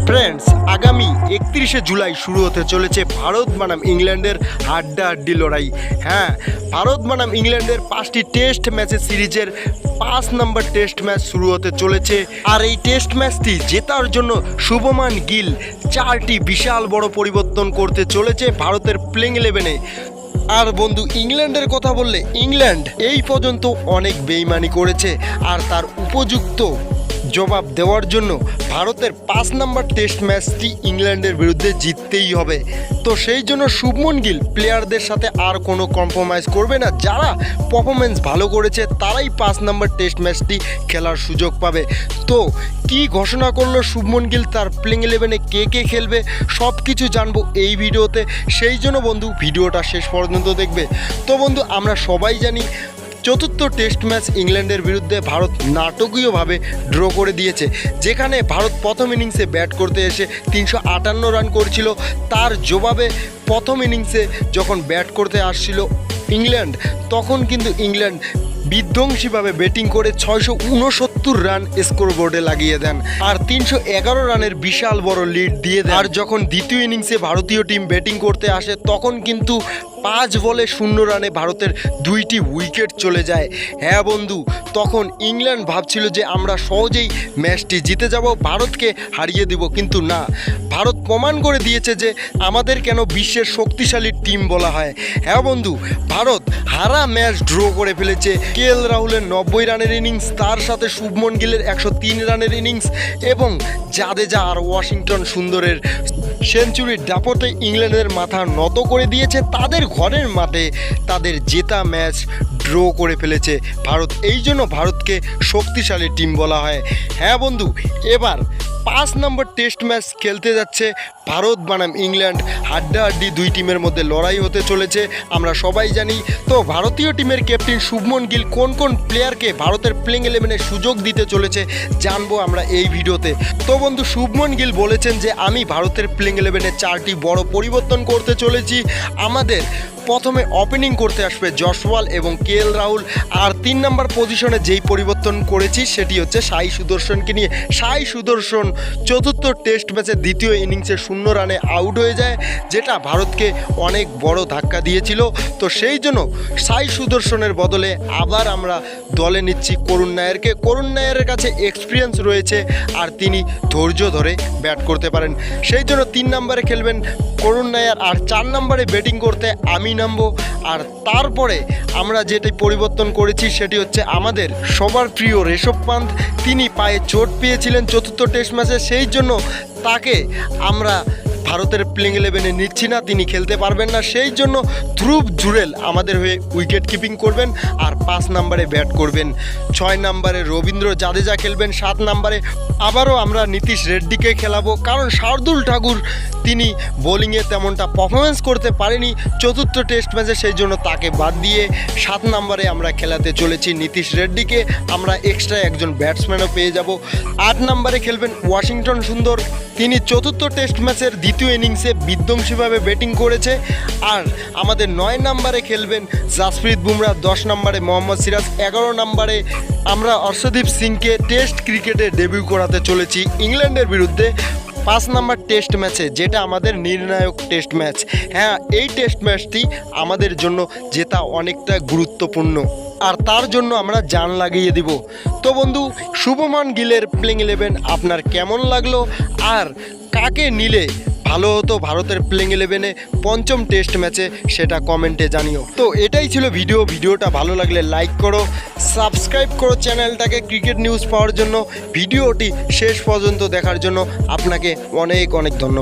Friends, আগামী 31শে জুলাই শুরু হতে চলেছে ভারত বনাম ইংল্যান্ডের হাড্ডাহাড্ডি লড়াই। হ্যাঁ, ভারত বনাম ইংল্যান্ডের 5টি টেস্ট ম্যাচের সিরিজের 5 নম্বর টেস্ট ম্যাচ শুরু হতে চলেছে। আর এই টেস্ট ম্যাচটি জেতার জন্য শুভমান গিল 4টি বিশাল বড় পরিবর্তন করতে চলেছে ভারতের প্লেইং 11-এ। আর বন্ধু, ইংল্যান্ডের কথা বললে ইংল্যান্ড এই পর্যন্ত অনেক বেইমানি করেছে, আর তার উপযুক্ত জবাব দেওয়ার জন্য ভারতের 5 নম্বর টেস্ট ম্যাচটি ইংল্যান্ডের বিরুদ্ধে জিততেই হবে। তো সেই জন্য শুভমন গিল প্লেয়ারদের সাথে আর কোনো কম্প্রোমাইজ করবে না। যারা পারফরমেন্স ভালো করেছে তারাই 5 নম্বর টেস্ট ম্যাচটি খেলার সুযোগ পাবে। তো কি ঘোষণা করলো শুভমন গিল, তার প্লেইং 11-এ কে কে খেলবে, সব কিছু জানবো এই ভিডিওতে। সেই জন্য বন্ধু ভিডিওটা শেষ পর্যন্ত দেখবে। তো বন্ধু, আমরা সবাই জানি চতুর্থ টেস্ট ম্যাচ ইংল্যান্ডের বিরুদ্ধে ভারত নাটকীয়ভাবে ড্র করে দিয়েছে। যেখানে ভারত প্রথম ইনিংসে ব্যাট করতে এসে 358 রান করেছিল, তার জবাবে প্রথম ইনিংসে যখন ব্যাট করতে আসছিল ইংল্যান্ড, তখন কিন্তু ইংল্যান্ড বিধ্বংসীভাবে ব্যাটিং করে 669 রান স্কোর বোর্ডে লাগিয়ে দেন আর 311 রানের বিশাল বড় লিড দিয়ে দেন। আর যখন দ্বিতীয় ইনিংসে ভারতীয় টিম ব্যাটিং করতে আসে, তখন কিন্তু 5 বলে 0 রানে ভারতের 2টি উইকেট চলে যায়। হ্যাঁ বন্ধু, তখন ইংল্যান্ড ভাবছিল যে আমরা সহজেই ম্যাচটি জিতে যাব, ভারতকে হারিয়ে দিব, কিন্তু না, ভারত প্রমাণ করে দিয়েছে যে আমাদের কেন বিশ্বের শক্তিশালী টিম বলা হয়। হ্যাঁ বন্ধু, ভারত হারা ম্যাচ ড্র করে ফেলেছে। কেএল রাহুলের 90 রানের ইনিংস, তার সাথে শুভমন গিলের 103 রানের ইনিংস এবং জাদেজা আর ওয়াশিংটন সুন্দরের সেঞ্চুরির দাপটে ইংল্যান্ডের মাথা নত করে দিয়েছে। তাদের ঘরের মাঠে তাদের জেতা ম্যাচ ড্র করে ফেলেছে ভারত। এই জন্য ভারতকে শক্তিশালী টিম বলা হয়। হ্যাঁ বন্ধু, এবার 5 নম্বর টেস্ট ম্যাচ খেলতে যাচ্ছে ভারত বনাম ইংল্যান্ড। হাড্ডাহাড্ডি দুই টিমের মধ্যে লড়াই হতে চলেছে, আমরা সবাই জানি। তো ভারতীয় টিমের ক্যাপ্টেন শুভমন গিল কোন কোন প্লেয়ারকে ভারতের প্লেইং 11-এ সুযোগ দিতে চলেছে জানবো আমরা এই ভিডিওতে। তো বন্ধু, শুভমন গিল বলেছেন যে আমি ভারতের প্লেইং 11-এ 4টি বড় পরিবর্তন করতে চলেছি। আমাদের প্রথমে ওপেনিং করতে আসবে জসওয়াল এবং কেএল রাহুল। আর 3 নম্বর পজিশনে যেই পরিবর্তন করেছি সেটি হচ্ছে সাই সুদর্শনকে নিয়ে। সাই সুদর্শন চতুর্থ টেস্ট ম্যাচের দ্বিতীয় ইনিংসে 0 রানে আউট হয়ে যায়, যেটা ভারতকে অনেক বড় ধাক্কা দিয়েছিল। তো সেই জন্য সাই সুদর্শনের বদলে আবার আমরা দলে নিচ্ছি করুণ নায়ারকে। করুণ নায়ারের কাছে এক্সপিরিয়েন্স রয়েছে আর তিনি ধৈর্য ধরে ব্যাট করতে পারেন। সেই জন্য 3 নম্বরে খেলবেন করুণ নায়ার, আর 4 নম্বরে ব্যাটিং করতে আমি নামবো। আর তারপরে আমরা যেটি পরিবর্তন করেছি সেটি হচ্ছে আমাদের সবার প্রিয় ঋষভ পান্থ। তিনি পায়ে চোট পেয়েছিলেন চতুর্থ টেস্ট ম্যাচে, সেই জন্য তাকে আমরা ভারতের প্লেইং 11-এ নিচ্ছি না, তিনি খেলতে পারবেন না। সেই জন্য ধ্রুব জুরেল আমাদের হয়ে উইকেট কিপিং করবেন আর 5 নম্বরে ব্যাট করবেন। 6 নম্বরে রবীন্দ্র জাদেজা খেলবেন। 7 নম্বরে আবারও আমরা নীতিশ রেড্ডিকে খেলাবো, কারণ শার্দুল ঠাকুর তিনি বোলিংয়ে তেমনটা পারফরমেন্স করতে পারেনি চতুর্থ টেস্ট ম্যাচে, সেই জন্য তাকে বাদ দিয়ে 7 নম্বরে আমরা খেলাতে চলেছি নীতিশ রেড্ডিকে। আমরা এক্সট্রা একজন ব্যাটসম্যানও পেয়ে যাব। 8 নম্বরে খেলবেন ওয়াশিংটন সুন্দর। তিনি চতুর্থ টেস্ট ম্যাচের দ্বিতীয় ইনিংসে বিধ্বংসীভাবে ব্যাটিং করেছে। আর আমাদের 9 নম্বরে খেলবেন জাসপ্রীত বুমরা। 10 নম্বরে মোহাম্মদ সিরাজ। 11 নম্বরে আমরা অর্শদীপ সিংকে টেস্ট ক্রিকেটে ডেবিউ করাতে চলেছি ইংল্যান্ডের বিরুদ্ধে 5 নম্বর টেস্ট ম্যাচে, যেটা আমাদের নির্ণায়ক টেস্ট ম্যাচ। হ্যাঁ, এই টেস্ট ম্যাচটি আমাদের জন্য জেতা অনেকটা গুরুত্বপূর্ণ, আর তার জন্য আমরা জান লাগিয়ে দিব। তো বন্ধু, শুভমান গিলের প্লেইং 11 আপনার কেমন লাগলো, আর কাকে নিলে ভালো হতো ভারতের প্লেইং 11-এ 5ম টেস্ট ম্যাচে, সেটা কমেন্টে জানিও। তো এটাই ছিল ভিডিওটা ভালো লাগলে লাইক করো, সাবস্ক্রাইব করো চ্যানেলটাকে ক্রিকেট নিউজ পাওয়ার জন্য। ভিডিওটি শেষ পর্যন্ত দেখার জন্য আপনাকে অনেক অনেক ধন্যবাদ।